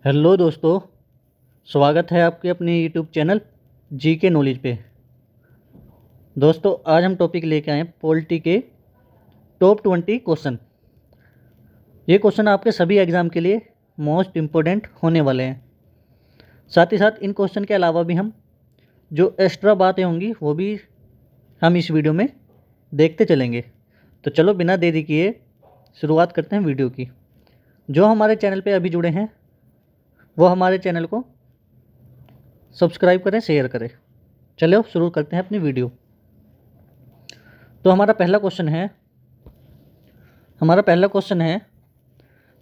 Hello दोस्तों, स्वागत है आपके अपने यूट्यूब चैनल जी के नॉलेज पे। दोस्तों, आज हम टॉपिक लेके आए हैं पॉलिटी के टॉप 20 क्वेश्चन। ये क्वेश्चन आपके सभी एग्ज़ाम के लिए मोस्ट इम्पोर्टेंट होने वाले हैं। साथ ही साथ इन क्वेश्चन के अलावा भी हम जो एक्स्ट्रा बातें होंगी वो भी हम इस वीडियो में देखते चलेंगे। तो चलो बिना देरी किए शुरुआत करते हैं वीडियो की। जो हमारे चैनल पे अभी जुड़े हैं वो हमारे चैनल को सब्सक्राइब करें, शेयर करें। चलो शुरू करते हैं अपनी वीडियो। तो हमारा पहला क्वेश्चन है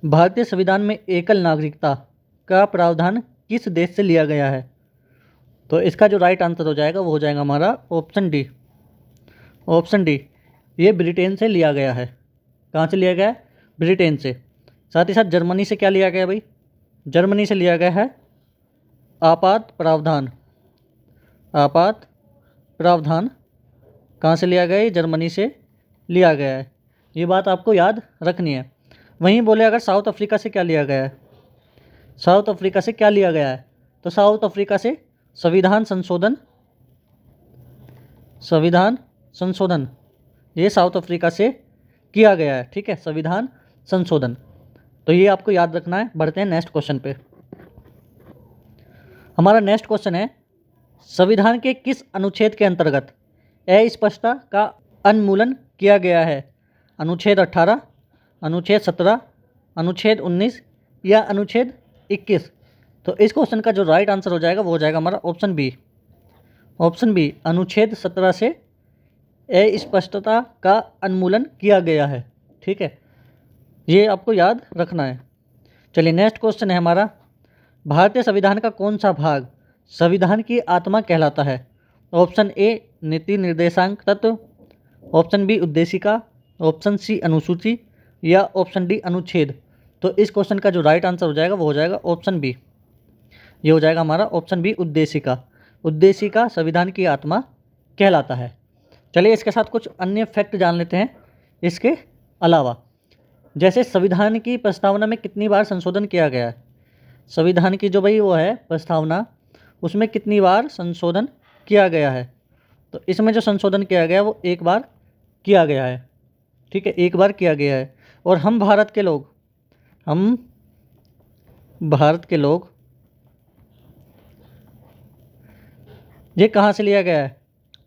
भारतीय संविधान में एकल नागरिकता का प्रावधान किस देश से लिया गया है? तो इसका जो राइट आंसर हो जाएगा वो हो जाएगा हमारा ऑप्शन डी। ये ब्रिटेन से लिया गया है। कहाँ से लिया गया है? ब्रिटेन से। साथ ही साथ जर्मनी से क्या लिया गया भाई? जर्मनी से लिया गया है आपात प्रावधान। कहाँ से लिया गया? ये जर्मनी से लिया गया है। ये बात आपको याद रखनी है। वहीं बोले अगर साउथ अफ्रीका से क्या लिया गया है? साउथ अफ्रीका से क्या लिया गया है? तो साउथ अफ्रीका से संविधान संशोधन ये साउथ अफ्रीका से किया गया है। ठीक है, संविधान संशोधन। तो ये आपको याद रखना है। बढ़ते हैं नेक्स्ट क्वेश्चन पे। हमारा नेक्स्ट क्वेश्चन है संविधान के किस अनुच्छेद के अंतर्गत अस्पष्टता का उन्मूलन किया गया है? अनुच्छेद 18, अनुच्छेद 17, अनुच्छेद 19 या अनुच्छेद 21? तो इस क्वेश्चन का जो राइट आंसर हो जाएगा वो हो जाएगा हमारा ऑप्शन बी। अनुच्छेद 17 से अस्पष्टता का उन्मूलन किया गया है। ठीक है, ये आपको याद रखना है। चलिए नेक्स्ट क्वेश्चन है हमारा भारतीय संविधान का कौन सा भाग संविधान की आत्मा कहलाता है? ऑप्शन ए नीति निर्देशांक तत्व, ऑप्शन बी उद्देशिका, ऑप्शन सी अनुसूची या ऑप्शन डी अनुच्छेद। तो इस क्वेश्चन का जो राइट आंसर हो जाएगा वो हो जाएगा ऑप्शन बी। ये हो जाएगा हमारा ऑप्शन बी उद्देशिका संविधान की आत्मा कहलाता है। चलिए इसके साथ कुछ अन्य फैक्ट जान लेते हैं इसके अलावा। जैसे संविधान की प्रस्तावना में कितनी बार संशोधन किया गया है? संविधान की जो भाई वो है प्रस्तावना, उसमें कितनी बार संशोधन किया गया है? तो इसमें जो संशोधन किया गया है वो एक बार किया गया है। ठीक है, एक बार किया गया है। और हम भारत के लोग ये कहाँ से लिया गया है?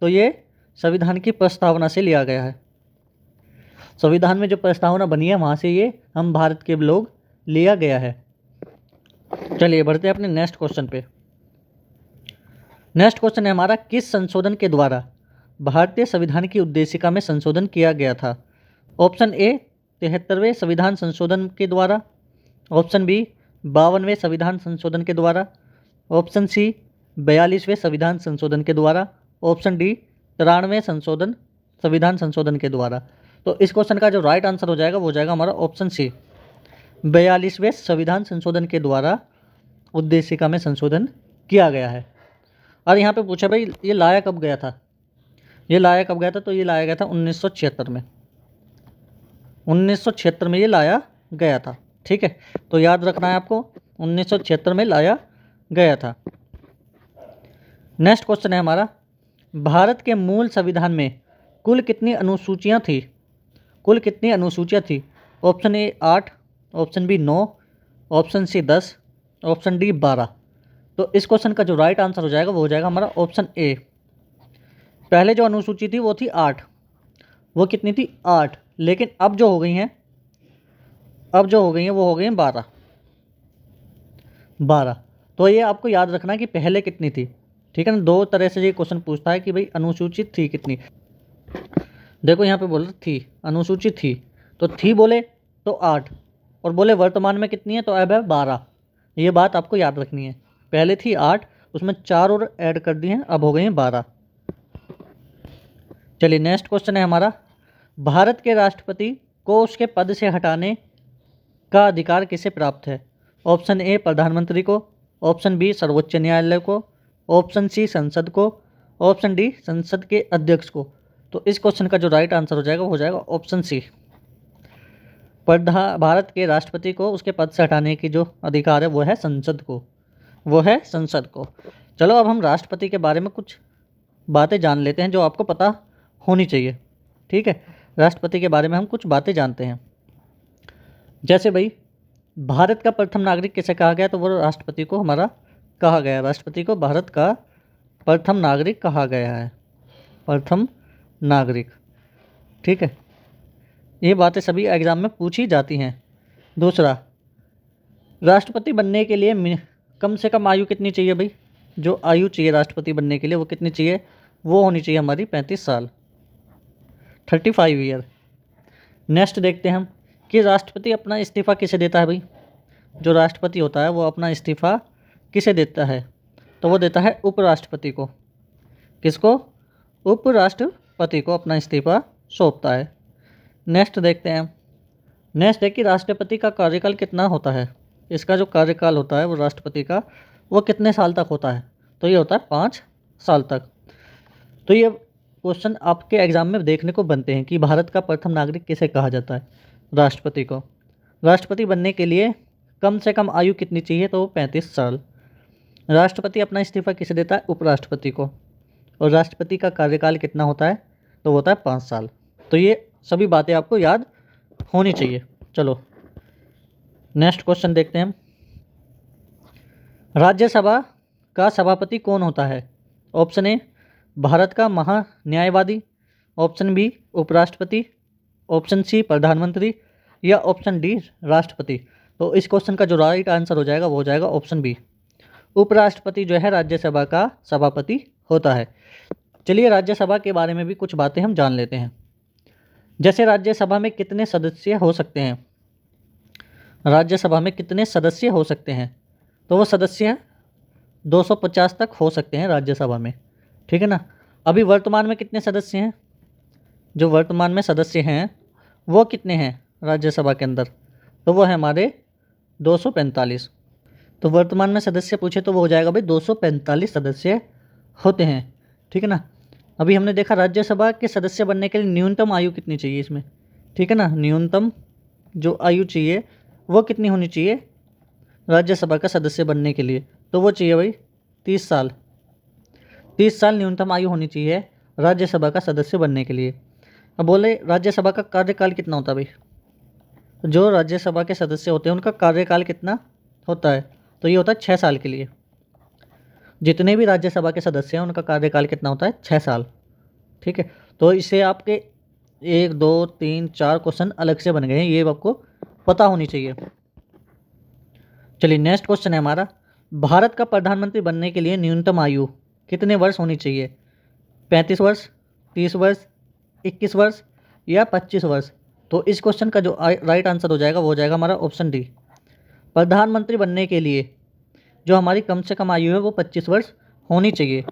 तो ये संविधान की प्रस्तावना से लिया गया है। संविधान में जो प्रस्तावना बनी है वहाँ से ये हम भारत के लोग लिया गया है। चलिए बढ़ते हैं अपने नेक्स्ट क्वेश्चन पे। नेक्स्ट क्वेश्चन है हमारा किस संशोधन के द्वारा भारतीय संविधान की उद्देशिका में संशोधन किया गया था? ऑप्शन ए 73वें संविधान संशोधन के द्वारा, ऑप्शन बी 52वें संविधान संशोधन के द्वारा, ऑप्शन सी 42वें संविधान संशोधन के द्वारा, ऑप्शन डी 93वें संविधान संशोधन के द्वारा। तो इस क्वेश्चन का जो राइट आंसर हो जाएगा वो हो जाएगा हमारा ऑप्शन सी 42वें संविधान संशोधन के द्वारा उद्देशिका में संशोधन किया गया है। और यहाँ पे पूछा भाई ये लाया कब गया था? तो ये लाया गया था 1976 में। 1976 में ये लाया गया था। ठीक है, तो याद रखना है आपको 1976 में लाया गया था। नेक्स्ट क्वेश्चन है हमारा भारत के मूल संविधान में कुल कितनी अनुसूचियाँ थी? Option A 8, option B 9, option C 10, option D 12। तो इस क्वेश्चन का जो राइट आंसर हो जाएगा वो हो जाएगा हमारा ऑप्शन ए। पहले जो अनुसूची थी वो थी 8। वो कितनी थी? 8। लेकिन अब जो हो गई हैं वो हो गई हैं 12। तो ये आपको याद रखना कि पहले कितनी थी। ठीक है ना, दो तरह से ये क्वेश्चन पूछता है कि भाई अनुसूचित थी कितनी। देखो यहाँ पे बोल रहे थी, अनुसूचित थी, तो थी बोले तो 8 और बोले वर्तमान में कितनी है तो अब है 12। ये बात आपको याद रखनी है। पहले थी 8, उसमें 4 और ऐड कर दिए हैं, अब हो गई हैं 12। चलिए नेक्स्ट क्वेश्चन है हमारा भारत के राष्ट्रपति को उसके पद से हटाने का अधिकार किसे प्राप्त है? ऑप्शन ए प्रधानमंत्री को, ऑप्शन बी सर्वोच्च न्यायालय को, ऑप्शन सी संसद को, ऑप्शन डी संसद के अध्यक्ष को। तो इस क्वेश्चन का जो राइट आंसर हो जाएगा वो हो जाएगा ऑप्शन सी। भारत के राष्ट्रपति को उसके पद से हटाने की जो अधिकार है वो है संसद को, वो है संसद को। चलो अब हम राष्ट्रपति के बारे में कुछ बातें जान लेते हैं जो आपको पता होनी चाहिए। ठीक है, राष्ट्रपति के बारे में हम कुछ बातें जानते हैं। जैसे भाई भारत का प्रथम नागरिक किसे कहा गया, तो वो राष्ट्रपति को हमारा कहा गया, राष्ट्रपति को भारत का प्रथम नागरिक कहा गया है, प्रथम नागरिक। ठीक है, ये बातें सभी एग्जाम में पूछी जाती हैं। दूसरा, राष्ट्रपति बनने के लिए कम से कम आयु कितनी चाहिए भाई, जो आयु चाहिए राष्ट्रपति बनने के लिए वो कितनी चाहिए, वो होनी चाहिए हमारी 35 साल, 35 ईयर। नेक्स्ट देखते हैं हम कि राष्ट्रपति अपना इस्तीफ़ा किसे देता है भाई, जो राष्ट्रपति होता है वो अपना इस्तीफ़ा किसे देता है, तो वो देता है उपराष्ट्रपति को। किसको, उपराष्ट्रपति को अपना इस्तीफ़ा सौंपता है। नेक्स्ट देखते हैं, नेक्स्ट है कि राष्ट्रपति का कार्यकाल कितना होता है, इसका जो कार्यकाल होता है वो राष्ट्रपति का वो कितने साल तक होता है, तो ये होता है 5 साल तक। तो ये क्वेश्चन आपके एग्जाम में देखने को बनते हैं कि भारत का प्रथम नागरिक किसे कहा जाता है, राष्ट्रपति को। राष्ट्रपति बनने के लिए कम से कम आयु कितनी चाहिए, तो वो 35 साल। राष्ट्रपति अपना इस्तीफ़ा किसे देता है, उपराष्ट्रपति को। और राष्ट्रपति का कार्यकाल कितना होता है, तो वो होता है 5 साल। तो ये सभी बातें आपको याद होनी चाहिए। चलो नेक्स्ट क्वेश्चन देखते हैं हम। राज्यसभा का सभापति कौन होता है, ऑप्शन ए भारत का महान्यायवादी, ऑप्शन बी उपराष्ट्रपति, ऑप्शन सी प्रधानमंत्री, या ऑप्शन डी राष्ट्रपति। तो इस क्वेश्चन का जो राइट आंसर हो जाएगा वो हो जाएगा ऑप्शन बी, उपराष्ट्रपति जो है राज्यसभा का सभापति होता है। चलिए राज्यसभा के बारे में भी कुछ बातें हम जान लेते हैं। जैसे राज्यसभा में कितने सदस्य हो सकते हैं, राज्यसभा में कितने सदस्य हो सकते हैं, तो वो सदस्य 250 तक हो सकते हैं राज्यसभा में। ठीक है ना। अभी वर्तमान में कितने सदस्य हैं, जो वर्तमान में सदस्य हैं वो कितने हैं राज्यसभा के अंदर, तो वो है हमारे 245। तो वर्तमान में सदस्य पूछे तो वो हो जाएगा भाई 245 सदस्य होते हैं। ठीक है ना। अभी हमने देखा राज्यसभा के सदस्य बनने के लिए न्यूनतम आयु कितनी चाहिए इसमें, ठीक है ना, न्यूनतम जो आयु चाहिए वो कितनी होनी चाहिए राज्यसभा का सदस्य बनने के लिए, तो वो चाहिए भाई 30 साल। 30 साल न्यूनतम आयु होनी चाहिए राज्यसभा का सदस्य बनने के लिए। अब बोले राज्यसभा का कार्यकाल कितना होता है भाई, जो राज्यसभा के सदस्य होते हैं उनका कार्यकाल कितना होता है, तो ये होता है 6 साल के लिए। जितने भी राज्यसभा के सदस्य हैं उनका कार्यकाल कितना होता है, 6 साल। ठीक है, तो इससे आपके 1 2 3 4 क्वेश्चन अलग से बन गए हैं, ये आपको पता होनी चाहिए। चलिए नेक्स्ट क्वेश्चन है हमारा, भारत का प्रधानमंत्री बनने के लिए न्यूनतम आयु कितने वर्ष होनी चाहिए, 35 वर्ष, 30 वर्ष, 21 वर्ष या 25 वर्ष। तो इस क्वेश्चन का जो राइट आंसर हो जाएगा वो हो जाएगा हमारा ऑप्शन डी, प्रधानमंत्री बनने के लिए जो हमारी कम से कम आयु है वो 25 वर्ष होनी चाहिए।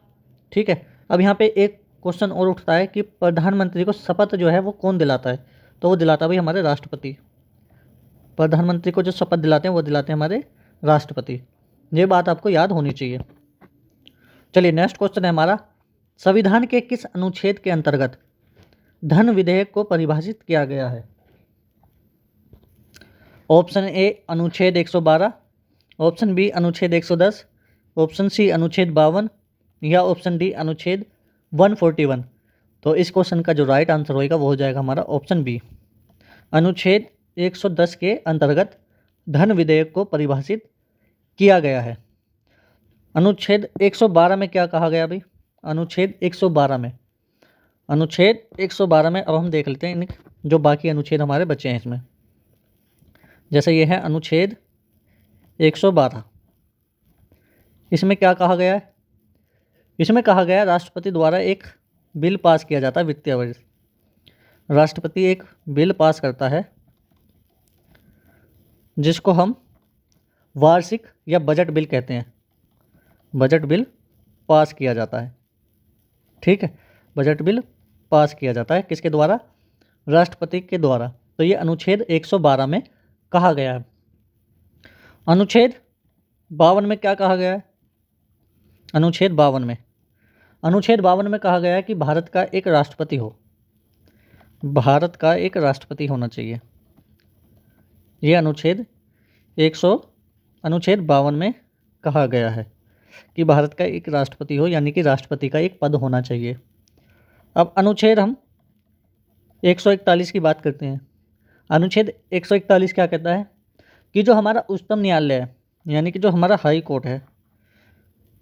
ठीक है। अब यहाँ पे एक क्वेश्चन और उठता है कि प्रधानमंत्री को शपथ जो है वो कौन दिलाता है, तो वो दिलाता है भाई हमारे राष्ट्रपति। प्रधानमंत्री को जो शपथ दिलाते हैं वो दिलाते हैं हमारे राष्ट्रपति। ये बात आपको याद होनी चाहिए। चलिए नेक्स्ट क्वेश्चन है हमारा, संविधान के किस अनुच्छेद के अंतर्गत धन विधेयक को परिभाषित किया गया है। ऑप्शन ए अनुच्छेद 112, ऑप्शन बी अनुच्छेद 110, ऑप्शन सी अनुच्छेद 52 या ऑप्शन डी अनुच्छेद 141। तो इस क्वेश्चन का जो राइट आंसर होएगा वो हो जाएगा हमारा ऑप्शन बी, अनुच्छेद 110 के अंतर्गत धन विधेयक को परिभाषित किया गया है। अनुच्छेद 112 में क्या कहा गया भाई, अनुच्छेद 112 में, अनुच्छेद 112 में अब हम देख लेते हैं जो बाकी अनुच्छेद हमारे बचे हैं इसमें। जैसे ये है अनुच्छेद 112, इसमें क्या कहा गया है, इसमें कहा गया राष्ट्रपति द्वारा एक बिल पास किया जाता है वित्तीय वर्ष। राष्ट्रपति एक बिल पास करता है जिसको हम वार्षिक या बजट बिल कहते हैं, बजट बिल पास किया जाता है। ठीक है, बजट बिल पास किया जाता है किसके द्वारा, राष्ट्रपति के द्वारा। तो ये अनुच्छेद 112 में कहा गया है। अनुच्छेद 52 में क्या कहा गया है, अनुच्छेद 52 में, अनुच्छेद 52 में कहा गया है कि भारत का एक राष्ट्रपति हो, भारत का एक राष्ट्रपति होना चाहिए। ये अनुच्छेद 52 में कहा गया है कि भारत का एक राष्ट्रपति हो, यानी कि राष्ट्रपति का एक पद होना चाहिए। अब अनुच्छेद हम 141 की बात करते हैं। अनुच्छेद 141 क्या कहता है कि जो हमारा उच्चतम न्यायालय है, यानी कि जो हमारा हाई कोर्ट है,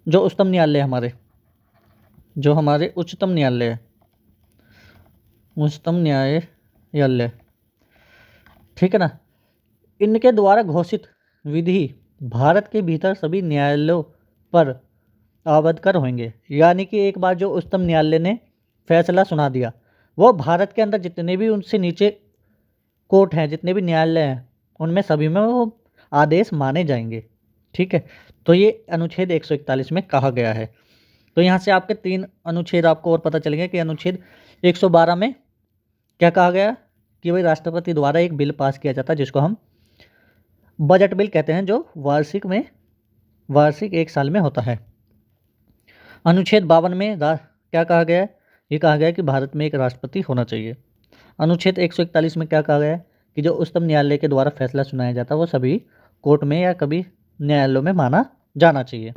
जो उच्चतम न्यायालय हमारे उच्चतम न्यायालय है, उच्चतम न्यायालय, ठीक है ना, इनके द्वारा घोषित विधि भारत के भीतर सभी न्यायालयों पर आबद्धकर होंगे। यानी कि एक बार जो उच्चतम न्यायालय ने फैसला सुना दिया, वो भारत के अंदर जितने भी उनसे नीचे कोर्ट हैं, जितने भी न्यायालय हैं, उनमें सभी में वो आदेश माने जाएंगे। ठीक है, तो ये अनुच्छेद 141 में कहा गया है। तो यहाँ से आपके 3 अनुच्छेद आपको और पता चलेंगे कि अनुच्छेद 112 में क्या कहा गया कि भाई राष्ट्रपति द्वारा एक बिल पास किया जाता है, जिसको हम बजट बिल कहते हैं, जो वार्षिक 1 साल में होता है। अनुच्छेद 52 में क्या कहा गया है? ये कहा गया है कि भारत में एक राष्ट्रपति होना चाहिए। अनुच्छेद 141 में क्या कहा गया है कि जो उच्चतम न्यायालय के द्वारा फैसला सुनाया जाता है वो सभी कोर्ट में या कभी न्यायालयों में माना जाना चाहिए।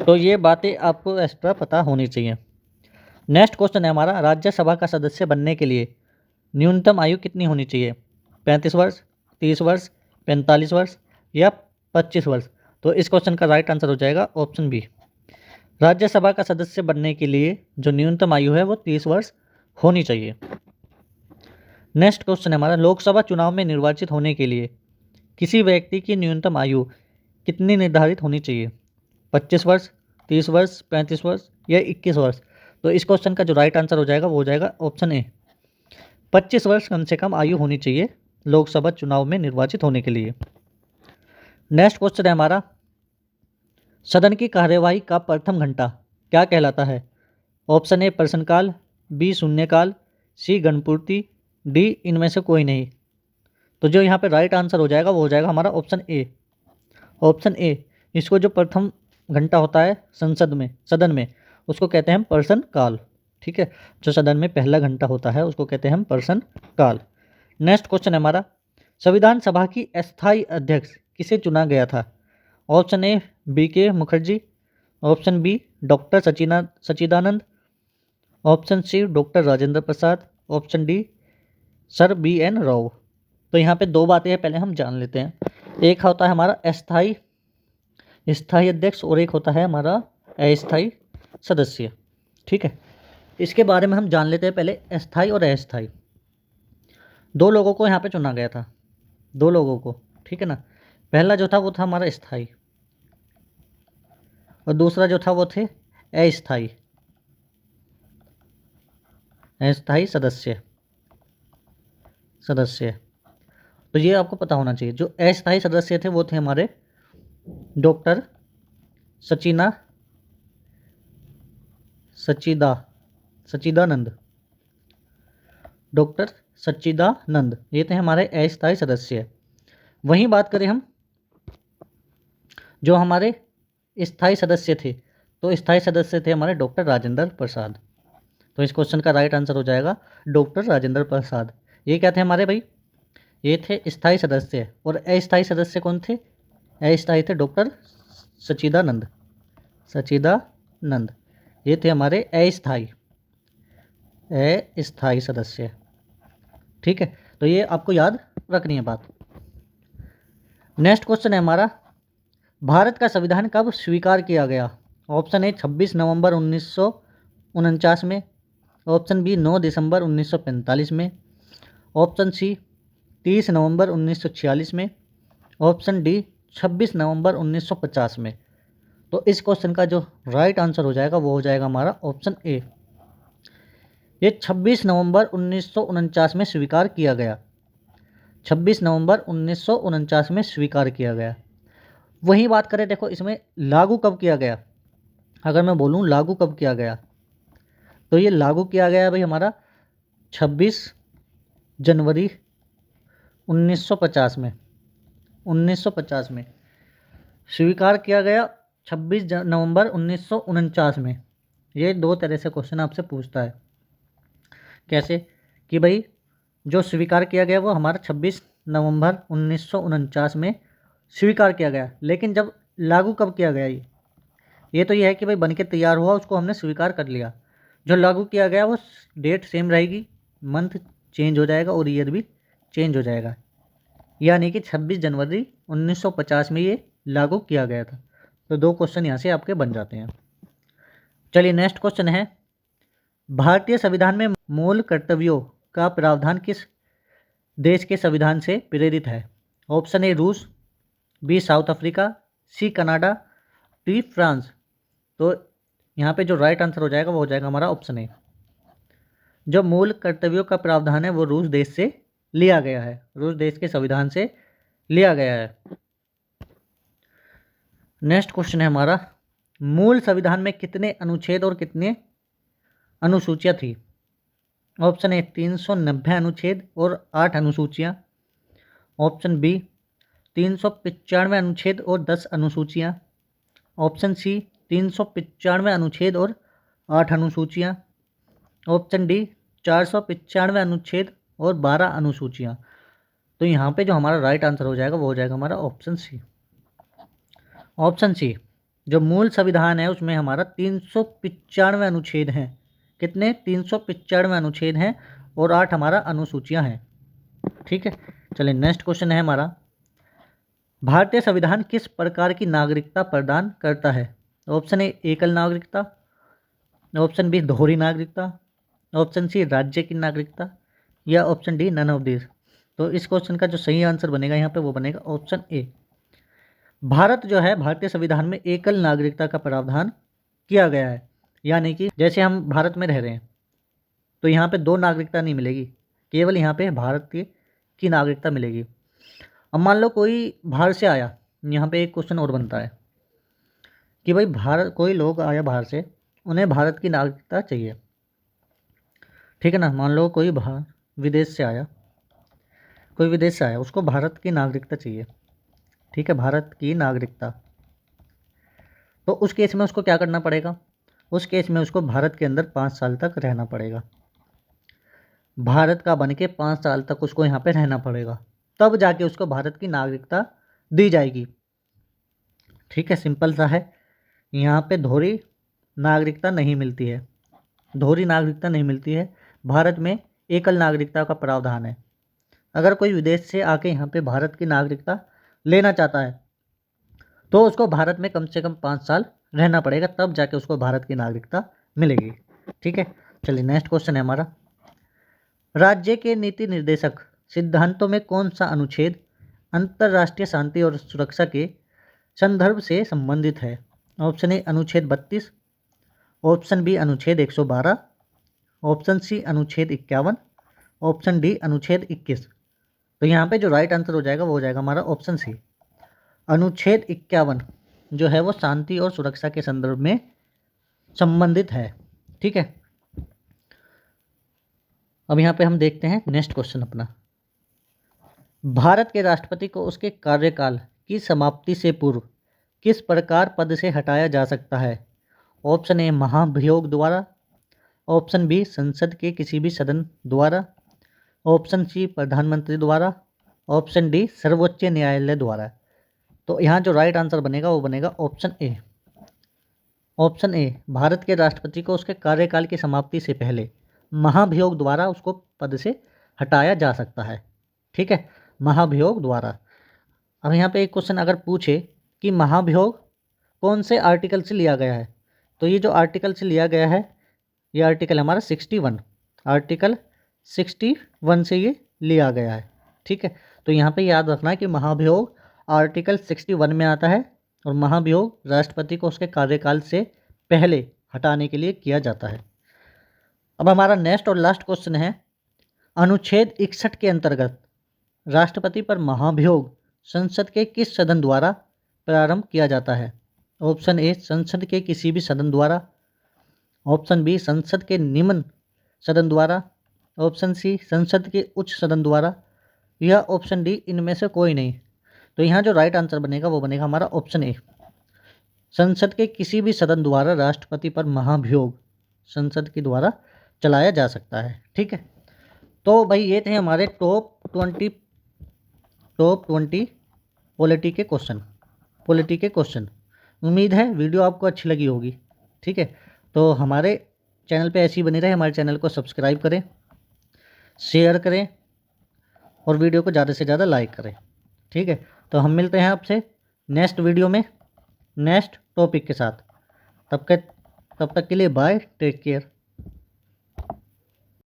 तो ये बातें आपको एक्स्ट्रा पता होनी चाहिए। नेक्स्ट क्वेश्चन है हमारा, राज्यसभा का सदस्य बनने के लिए न्यूनतम आयु कितनी होनी चाहिए? 35 वर्ष, 30 वर्ष, 45 वर्ष या 25 वर्ष? तो इस क्वेश्चन का राइट आंसर हो जाएगा ऑप्शन बी। राज्यसभा का सदस्य बनने के लिए जो न्यूनतम आयु है वो 30 वर्ष होनी चाहिए। नेक्स्ट क्वेश्चन है हमारा, लोकसभा चुनाव में निर्वाचित होने के लिए किसी व्यक्ति की न्यूनतम आयु कितनी निर्धारित होनी चाहिए? 25 वर्ष, 30 वर्ष, 35 वर्ष या 21 वर्ष? तो इस क्वेश्चन का जो राइट आंसर हो जाएगा वो हो जाएगा ऑप्शन ए, 25 वर्ष कम से कम आयु होनी चाहिए लोकसभा चुनाव में निर्वाचित होने के लिए। नेक्स्ट क्वेश्चन है हमारा, सदन की कार्यवाही का प्रथम घंटा क्या कहलाता है? ऑप्शन ए प्रश्नकाल, बी शून्यकाल, सी गणपूर्ति, डी इनमें से कोई नहीं। तो जो यहाँ पे राइट आंसर हो जाएगा वो हो जाएगा हमारा ऑप्शन ए। इसको जो प्रथम घंटा होता है सदन में उसको कहते हैं हम प्रश्नकाल। ठीक है, जो सदन में पहला घंटा होता है उसको कहते हैं हम प्रश्नकाल। नेक्स्ट क्वेश्चन है हमारा, संविधान सभा की अस्थायी अध्यक्ष किसे चुना गया था? Option A BK Mukherjee, option B doctor Sachchidanand, option C doctor Rajendra Prasad, option D sir BN Rao. तो यहाँ पे 2 बातें हैं, पहले हम जान लेते हैं। एक होता है हमारा स्थायी अध्यक्ष और एक होता है हमारा अस्थायी सदस्य। ठीक है, इसके बारे में हम जान लेते हैं पहले। अस्थायी और अस्थायी 2 लोगों को यहाँ पे चुना गया था, 2 लोगों को। ठीक है ना, पहला जो था वो था हमारा स्थायी और दूसरा जो था वो थे अस्थायी सदस्य। तो ये आपको पता होना चाहिए। जो अस्थायी सदस्य थे वो थे हमारे डॉक्टर सच्चिदानंद, डॉक्टर सच्चिदानंद, ये थे हमारे अस्थायी सदस्य। वहीं बात करें हम जो हमारे स्थायी सदस्य थे, तो स्थायी सदस्य थे हमारे डॉक्टर राजेंद्र प्रसाद। तो इस क्वेश्चन का राइट आंसर हो जाएगा डॉक्टर राजेंद्र प्रसाद। ये क्या थे हमारे भाई? ये थे स्थायी सदस्य। और अस्थायी सदस्य कौन थे? अस्थायी थे डॉक्टर सच्चिदानंद। ये थे हमारे अस्थायी सदस्य। ठीक है, तो ये आपको याद रखनी है बात। नेक्स्ट क्वेश्चन है हमारा, भारत का संविधान कब स्वीकार किया गया? ऑप्शन ए 26 नवंबर 1949 में, ऑप्शन बी 9 दिसंबर 1945 में, ऑप्शन सी 30 नवंबर 1946 में, ऑप्शन डी 26 नवंबर 1950 में। तो इस क्वेश्चन का जो राइट आंसर हो जाएगा वो हो जाएगा हमारा ऑप्शन ए, ये 26 नवंबर 1949 में स्वीकार किया गया। 26 नवंबर 1949 में स्वीकार किया गया। वही बात करें, देखो इसमें लागू कब किया गया। अगर मैं बोलूँ लागू कब किया गया, तो ये लागू किया गया भाई हमारा 26 जनवरी 1950 में स्वीकार किया गया। 26 नवंबर 1949 में। ये 2 तरह से क्वेश्चन आपसे पूछता है। कैसे कि भाई जो स्वीकार किया गया वो हमारा 26 नवंबर 1949 में स्वीकार किया गया। लेकिन जब लागू कब किया गया ये तो ये है कि भाई बन के तैयार हुआ, उसको हमने स्वीकार कर लिया। जो लागू किया गया वो डेट सेम रहेगी, मंथ चेंज हो जाएगा और ईयर भी चेंज हो जाएगा, यानी कि 26 जनवरी 1950 में ये लागू किया गया था। तो 2 क्वेश्चन यहाँ से आपके बन जाते हैं। चलिए नेक्स्ट क्वेश्चन है, भारतीय संविधान में मूल कर्तव्यों का प्रावधान किस देश के संविधान से प्रेरित है? ऑप्शन ए रूस, B South Africa, C Canada, D France. तो यहाँ पे जो राइट आंसर हो जाएगा वो हो जाएगा हमारा ऑप्शन ए। जो मूल कर्तव्यों का प्रावधान है वो रूस देश से लिया गया है, रूस देश के संविधान से लिया गया है। नेक्स्ट क्वेश्चन है हमारा, मूल संविधान में कितने अनुच्छेद और कितने अनुसूचियाँ थी? ऑप्शन ए 390 अनुच्छेद और 8 अनुसूचियाँ, ऑप्शन बी 395 अनुच्छेद और 10 अनुसूचियाँ, ऑप्शन सी 395 अनुच्छेद और 8 अनुसूचियाँ, ऑप्शन डी 495 अनुच्छेद और 12 अनुसूचियाँ। तो यहाँ पे जो हमारा राइट आंसर हो जाएगा वो हो जाएगा हमारा ऑप्शन सी। ऑप्शन सी, जो मूल संविधान है उसमें हमारा 395 अनुच्छेद हैं। कितने? 395 अनुच्छेद हैं और 8 हमारा अनुसूचियाँ हैं। ठीक है, चलिए नेक्स्ट क्वेश्चन है हमारा, भारतीय संविधान किस प्रकार की नागरिकता प्रदान करता है? ऑप्शन ए एकल नागरिकता, ऑप्शन बी दोहरी नागरिकता, ऑप्शन सी राज्य की नागरिकता, या option D none of this. तो इस क्वेश्चन का जो सही आंसर बनेगा यहाँ पे वो बनेगा ऑप्शन ए। भारत जो है, भारतीय संविधान में एकल नागरिकता का प्रावधान किया गया है, यानी कि जैसे हम भारत में रह रहे हैं तो यहाँ पे 2 नागरिकता नहीं मिलेगी, केवल यहाँ पे भारतीय की नागरिकता मिलेगी। अब मान लो कोई बाहर से आया, यहाँ पे एक क्वेश्चन और बनता है कि भाई भारत कोई लोग आया बाहर से, उन्हें भारत की नागरिकता चाहिए, ठीक है ना। मान लो कोई बाहर विदेश से आया, कोई विदेश से आया, उसको भारत की नागरिकता चाहिए, ठीक है, भारत की नागरिकता। तो उस केस में उसको क्या करना पड़ेगा? उस केस में उसको भारत के अंदर 5 साल तक रहना पड़ेगा, भारत का बन के 5 साल तक उसको यहाँ पे रहना पड़ेगा, तब जाके उसको भारत की नागरिकता दी जाएगी। ठीक है, सिंपल सा है। यहाँ पे दोहरी नागरिकता नहीं मिलती है, दोहरी नागरिकता नहीं मिलती है। भारत में एकल नागरिकता का प्रावधान है। अगर कोई विदेश से आके यहाँ पे भारत की नागरिकता लेना चाहता है तो उसको भारत में कम से कम 5 साल रहना पड़ेगा, तब जाके उसको भारत की नागरिकता मिलेगी। ठीक है, चलिए नेक्स्ट क्वेश्चन है हमारा, राज्य के नीति निर्देशक सिद्धांतों में कौन सा अनुच्छेद अंतर्राष्ट्रीय शांति और सुरक्षा के संदर्भ से संबंधित है? ऑप्शन ए अनुच्छेद 32, ऑप्शन बी अनुच्छेद 112, ऑप्शन सी अनुच्छेद 51, ऑप्शन डी अनुच्छेद 21। तो यहाँ पे जो राइट आंसर हो जाएगा वो हो जाएगा हमारा ऑप्शन सी, अनुच्छेद 51 जो है वो शांति और सुरक्षा के संदर्भ में संबंधित है। ठीक है, अब यहाँ पे हम देखते हैं नेक्स्ट क्वेश्चन अपना, भारत के राष्ट्रपति को उसके कार्यकाल की समाप्ति से पूर्व किस प्रकार पद से हटाया जा सकता है? ऑप्शन ए महाभियोग द्वारा, ऑप्शन बी संसद के किसी भी सदन द्वारा, ऑप्शन सी प्रधानमंत्री द्वारा, ऑप्शन डी सर्वोच्च न्यायालय द्वारा। तो यहाँ जो राइट आंसर बनेगा वो बनेगा option A. Option A, Bharat के राष्ट्रपति को उसके कार्यकाल की समाप्ति से पहले महाभियोग द्वारा उसको पद से हटाया जा सकता है। ठीक है, महाभियोग द्वारा। अब यहाँ पे एक क्वेश्चन अगर पूछे कि महाभियोग कौन से आर्टिकल से लिया गया है, तो ये जो आर्टिकल से लिया गया है ये आर्टिकल हमारा 61, आर्टिकल 61 से ये लिया गया है। ठीक है, तो यहाँ पे याद रखना है कि महाभियोग आर्टिकल 61 में आता है और महाभियोग राष्ट्रपति को उसके कार्यकाल से पहले हटाने के लिए किया जाता है। अब हमारा नेक्स्ट और लास्ट क्वेश्चन है, अनुच्छेद 61 के अंतर्गत राष्ट्रपति पर महाभियोग संसद के किस सदन द्वारा प्रारंभ किया जाता है? ऑप्शन ए संसद के किसी भी सदन द्वारा, ऑप्शन बी संसद के निम्न सदन द्वारा, ऑप्शन सी संसद के उच्च सदन द्वारा, या ऑप्शन डी इनमें से कोई नहीं। तो यहाँ जो राइट आंसर बनेगा वो बनेगा हमारा ऑप्शन ए, संसद के किसी भी सदन द्वारा राष्ट्रपति पर महाभियोग संसद के द्वारा चलाया जा सकता है। ठीक है, तो भाई ये थे हमारे टॉप 20 टॉप 20 पॉलिटी के क्वेश्चन। उम्मीद है वीडियो आपको अच्छी लगी होगी। ठीक है, तो हमारे चैनल पे ऐसी बनी रहे, हमारे चैनल को सब्सक्राइब करें, शेयर करें और वीडियो को ज़्यादा से ज़्यादा लाइक करें। ठीक है, तो हम मिलते हैं आपसे नेक्स्ट वीडियो में नेक्स्ट टॉपिक के साथ। तब तक के लिए बाय, टेक केयर।